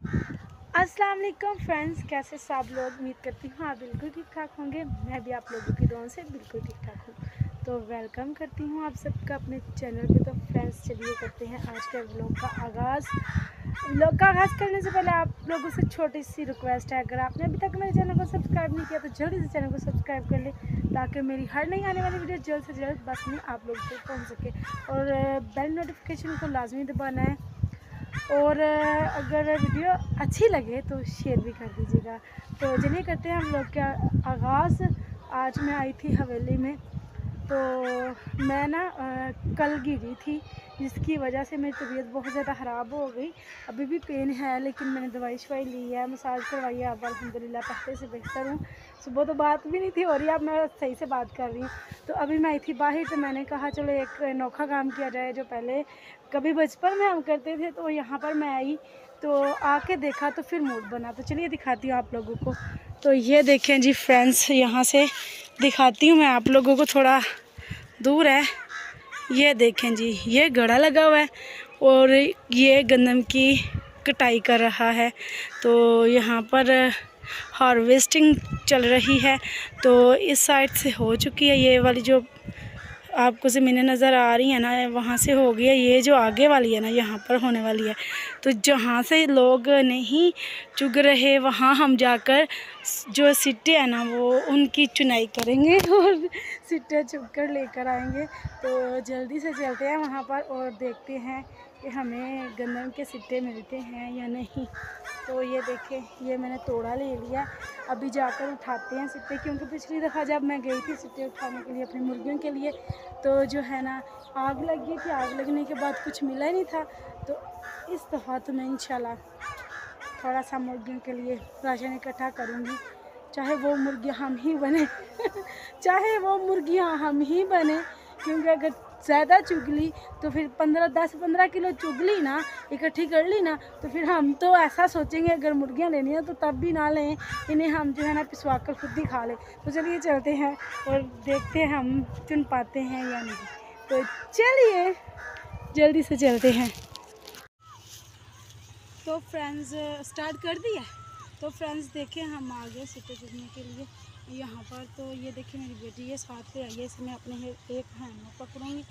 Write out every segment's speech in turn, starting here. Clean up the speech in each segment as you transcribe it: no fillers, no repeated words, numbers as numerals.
अस्सलाम वालेकुम फ्रेंड्स, कैसे सब लोग। उम्मीद करती हूँ आप बिल्कुल ठीक ठाक होंगे। मैं भी आप लोगों की दुआओं से बिल्कुल ठीक ठाक हूँ। तो वेलकम करती हूँ आप सबका अपने चैनल पे। तो फ्रेंड्स चलिए करते हैं आज के व्लॉग का आगाज़। व्लॉग का आगाज़ करने से पहले आप लोगों से छोटी सी रिक्वेस्ट है, अगर आपने अभी तक मेरे चैनल को सब्सक्राइब नहीं किया तो जल्दी से चैनल को सब्सक्राइब कर लें, ताकि मेरी हर नई आने वाली वीडियो जल्द से जल्द बस में आप लोगों तक पहुँच सके। और बेल नोटिफिकेशन को लाजमी दबाना है। और अगर वीडियो अच्छी लगे तो शेयर भी कर दीजिएगा। तो चलिए करते हैं हम लोग का आगाज़। आज मैं आई थी हवेली में। तो मैं ना कल गिरी थी, जिसकी वजह से मेरी तबीयत बहुत ज़्यादा ख़राब हो गई। अभी भी पेन है, लेकिन मैंने दवाई शवाई ली है, मसाज करवाई है। अब अल्हम्दुलिल्लाह पहले से बेहतर हूँ। सुबह तो बात भी नहीं थी हो रही, अब मैं सही से बात कर रही हूँ। तो अभी मैं आई थी बाहर, तो मैंने कहा चलो एक अनोखा काम किया जाए, जो पहले कभी बचपन में हम करते थे। तो यहाँ पर मैं आई तो आके देखा, तो फिर मूड बना। तो चलिए दिखाती हूँ आप लोगों को। तो ये देखें जी फ्रेंड्स, यहाँ से दिखाती हूँ मैं आप लोगों को, थोड़ा दूर है। ये देखें जी, ये घड़ा लगा हुआ है और ये गंदम की कटाई कर रहा है। तो यहाँ पर हार्वेस्टिंग चल रही है। तो इस साइड से हो चुकी है, ये वाली जो आपको ज़मीनें नज़र आ रही हैं ना, वहाँ से हो गया। ये जो आगे वाली है ना, यहाँ पर होने वाली है। तो जहाँ से लोग नहीं चुग रहे, वहाँ हम जाकर जो सिट्टे हैं ना, वो उनकी चुनाई करेंगे और सिट्टे चुग कर लेकर आएंगे। तो जल्दी से चलते हैं वहाँ पर और देखते हैं कि हमें गंदम के सिट्टे मिलते हैं या नहीं। तो ये देखें, ये मैंने तोड़ा ले लिया। अभी जाकर उठाते हैं सिट्टे, क्योंकि पिछली दफ़ा जब मैं गई थी सिट्टे उठाने के लिए अपनी मुर्गियों के लिए, तो जो है ना आग लग गई थी। आग लगने के बाद कुछ मिला ही नहीं था। तो इस दफ़ा तो मैं इंशाल्लाह थोड़ा सा मुर्गियों के लिए राशन इकट्ठा करूँगी, चाहे वो मुर्गियाँ हम ही बने चाहे वो मुर्गियाँ हम ही बने। क्योंकि अगर ज़्यादा चुगली तो फिर 10-15 किलो चुगली ना इकट्ठी कर ली ना, तो फिर हम तो ऐसा सोचेंगे अगर मुर्गियाँ लेनी है तो तब भी ना लें, इन्हें हम जो है ना पिसवा कर खुद ही खा लें। तो चलिए चलते हैं और देखते हैं हम चुन पाते हैं या नहीं। तो चलिए जल्दी से चलते हैं। तो फ्रेंड्स स्टार्ट कर दिया। तो फ्रेंड्स देखें, हम आ गए सिट्टे चुगने के लिए यहाँ पर। तो ये देखिए मेरी बेटी ये साथ पे आई है, इसे मैं अपने एक हैंड में पकड़ूँगी।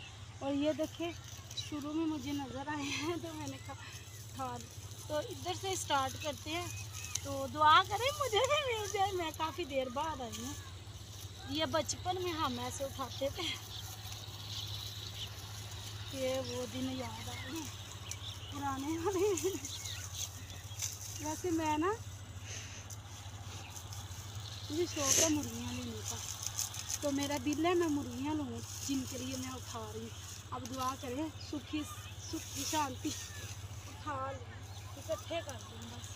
और ये देखें शुरू में मुझे नज़र आए हैं, तो मैंने कहा उठा। तो इधर से स्टार्ट करते हैं। तो दुआ करें मुझे भी मिल जाए, मैं काफ़ी देर बाद आई हूँ। ये बचपन में हम ऐसे उठाते थे, ये वो दिन याद आ रहे हैं पुराने वाले। वैसे मैं ना, मुझे शौक है मुर्गियाँ लेने का, तो मेरा दिल है मैं मुर्गियाँ लूँ, जिनके लिए मैं उठा रही हूँ। अब दुआ करें सुखी सुखी शांति उठा लूँ, इकट्ठे कर दूँ बस।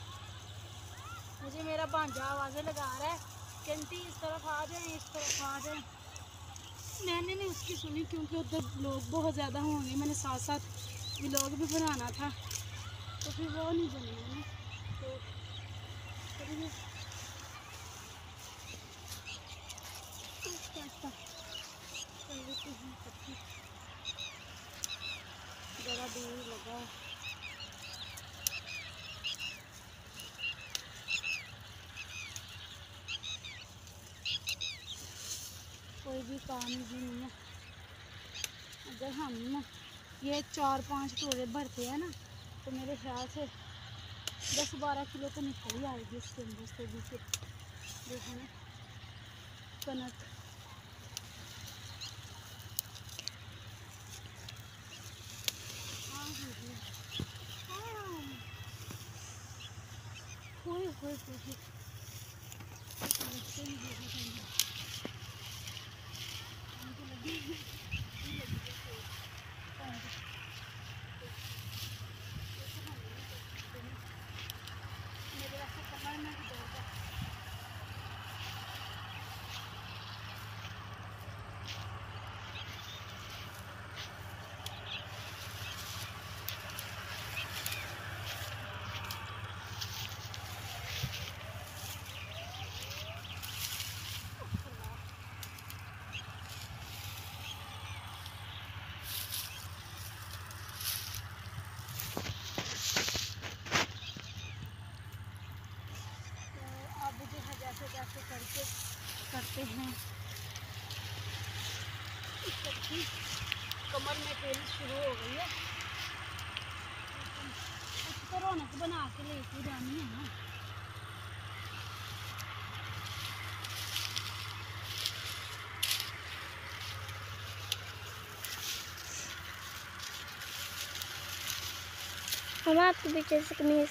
मुझे मेरा भांजा आवाज़ें लगा रहा है, कहती इस तरफ आ जाएँ, इस तरफ आ जाएँ। मैंने नहीं उसकी सुनी, क्योंकि उधर लोग बहुत ज़्यादा होंगे, मैंने साथ साथ व्लॉग भी बनाना था, तो फिर वो नहीं बनी मैंने। तो ज़रा दूर लगा। कोई भी काम भी नहीं है। अगर हम ये 4-5 टोरे भरते हैं ना, तो मेरे ख्याल से 10-12 किलो तो निकल ही आएगी इसके अंदर से भी। फिर देखो ना कनक। के करते हैं। सबकी कमर में पेन शुरू हो गई है, कुछ तो रौनक बना के लेके जानी है ना। हम आपके पीछे से कमीज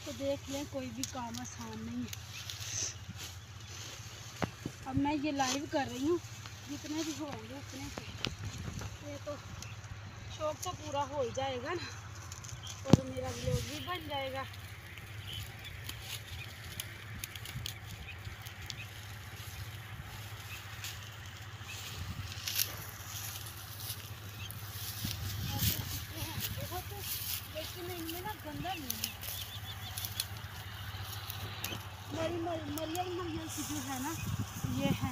तो देख लें, कोई भी काम आसान नहीं है। अब मैं ये लाइव कर रही हूँ, जितने भी होंगे उतने से ये तो शौक तो पूरा हो ही जाएगा ना, और मेरा व्लॉग भी बन जाएगा। लेकिन इनमें ना गंदा नहीं है। मरियल की जो है ना, ये है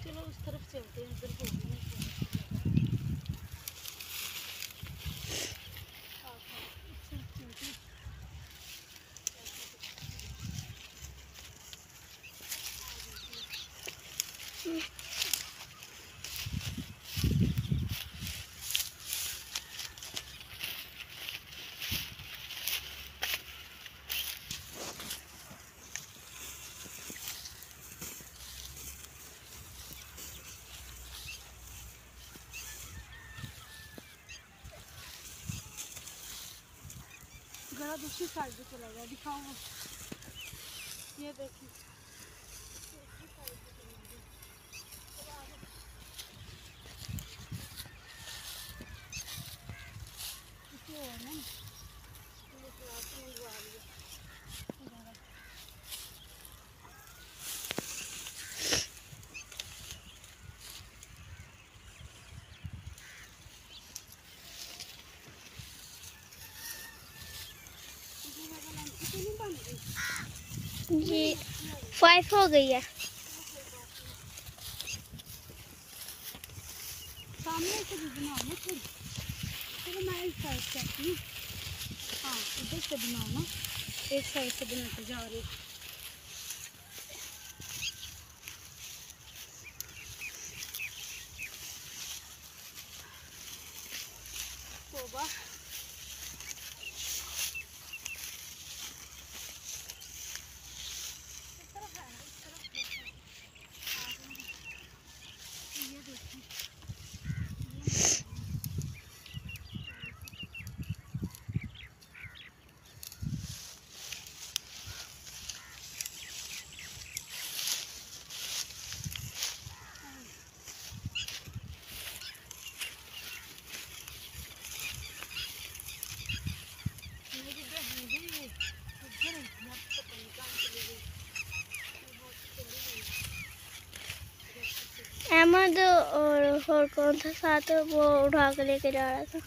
चलो उस तरफ चलते हैं, उधर हो गई। गला दूसरी साइड पे चला गया, दिखाओ। ये देखिए, दूसरी साइड पे चला गया। किसी और ने ये क्लास मंगवा लिया। जी 5 हो गई है। सामने से भी बनाओ ना फिर। चलो मैं इस साइड से आती हूँ। हाँ, इधर से बनाओ ना, एक साइड से बनाते जा रही। तोबा, ये देखिए, मेरी बहन भी इधर है, मैं पता नहीं कहाँ चली गई। अहमद और कौन था साथ, वो उठा के लेके जा रहा था।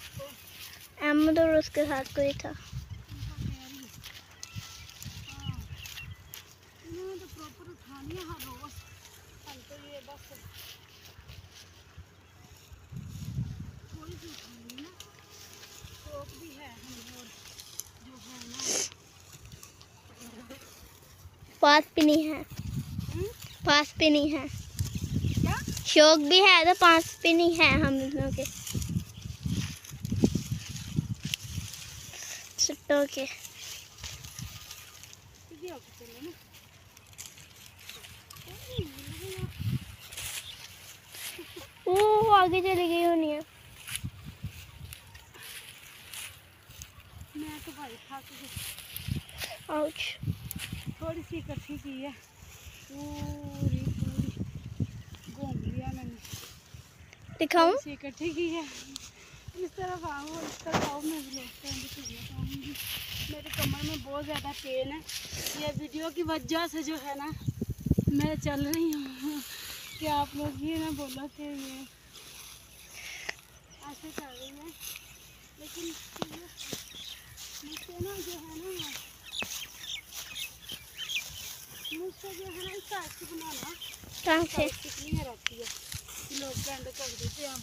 अहमद और उसके साथ कोई था। इन्होंने तो प्रॉपर उठा लिया हर रोज। हम तो ये बस थोड़ी सी उठा ली ना, शौक भी है हमें, और जो है ना पास भी नहीं है, पास भी नहीं है। क्या शौक भी है तो पास भी नहीं है हम दोनों के छुट्टों के। सीधी होके चलो ना। वो आगे चली गई होनी है। भाई थक गई। आउच। थोड़ी सी इकट्ठी की है, पूरी पूरी घूम लिया मैंने। दिखाऊं? थोड़ी सी इकट्ठी की है। इस तरफ आओ, इस तरफ आओ, मैं व्लॉग के एंड करना चाहूँगी। मेरे कमर में बहुत ज़्यादा पेन है, ये वीडियो की वजह से जो है ना मैं चल रही हूँ कि आप लोग ये ना बोलो कि ये ऐसे चल रही है। लेकिन मुझसे ना जो है ना इसका ऐसे बनाना कितनी रहती है कि लोग बैंड कर देते हैं। अब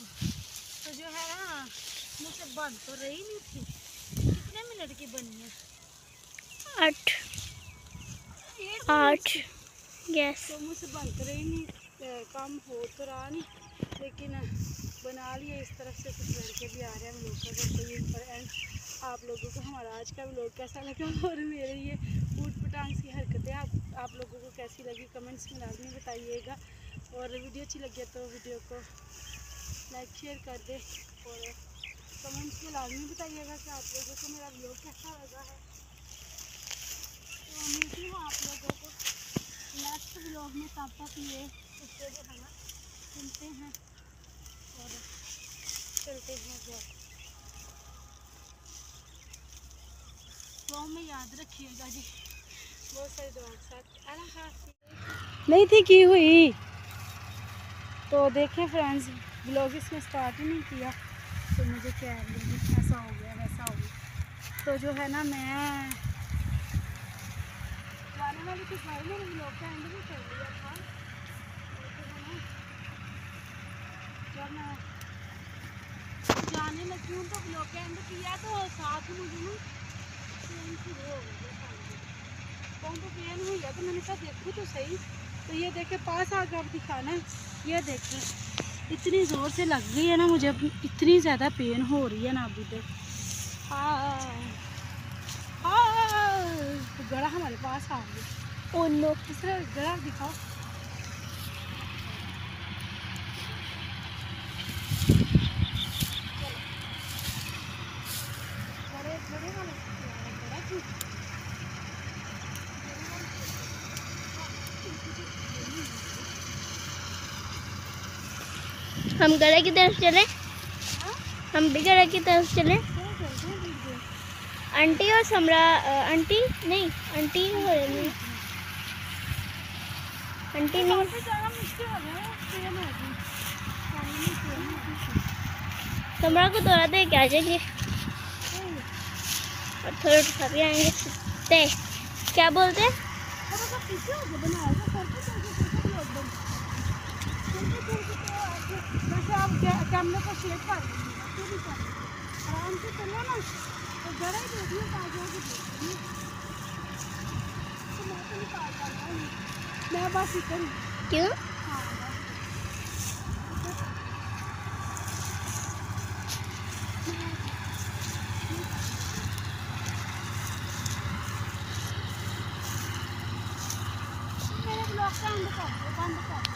तो जो है ना मुझसे बन तो रही नहीं थी। कितने मिनट की बनी है? 8 यस। तो मुझसे बन तो रही नहीं, कम हो तो रहा नहीं, लेकिन बना लिया। इस तरफ से कुछ लड़के भी आ रहे हैं व्लॉग का करते हुए पर एंड। आप लोगों को हमारा आज का व्लॉग कैसा लगा और मेरे ये ऊट पटांग सी हरकतें आप लोगों को कैसी लगी कमेंट्स में लाजमी बताइएगा। और वीडियो अच्छी लगी तो वीडियो को लाइक शेयर कर दे और कमेंट्स में लाजमी बताइएगा कि आप लोगों को मेरा व्लॉग कैसा लगा है। तो मिलती हूँ आप लोगों को नेक्स्ट व्लॉग में। तब तक ये उसको जो है ना सुनते हैं और चलते हैं घर। तो में याद रखिएगा जी, बहुत सारी दुआ के साथ नहीं थी की हुई। तो देखें फ्रेंड्स, व्लॉग इसमें स्टार्ट ही नहीं किया तो मुझे क्या ऐसा हो गया वैसा हो गया। तो जो है ना मैं जाने वाली थी घर में, व्लॉग का एंड भी कर लिया था। तो जो है ना जब मैं जाने लगी हूँ तो व्लॉग का एंड किया तो साथ ही मुझे ना पेन शुरू हो गया। कौन तो पेन हुई है तो मैंने कहा देखूँ तो सही। तो ये देखे पास आकर अब दिखाना है, ये देखें इतनी ज़ोर से लग गई है ना मुझे, इतनी ज़्यादा पेन हो रही है ना अभी तक। तो गला हमारे पास आ गया। ओ नो, दूसरा गला दिखाओ। बड़े बड़े वाले बड़ा ठीक। हम गले की तरफ चलें? हम भी गले की तरफ चलें? आंटी और समरा आंटी नहीं, आंटी हो रही है, आंटी नहीं। समरा को थोड़ा देर क्या जाएंगे और थोड़ा उठा भी आएंगे। ते क्या बोलते हैं? कैमरे को शेयर कर आराम से चलो ना तो जरा ही देखिए तो मैं तो निकाल पाऊंगा मैं बस इधर। क्यों? हाँ मेरे ब्लॉग का बंद कर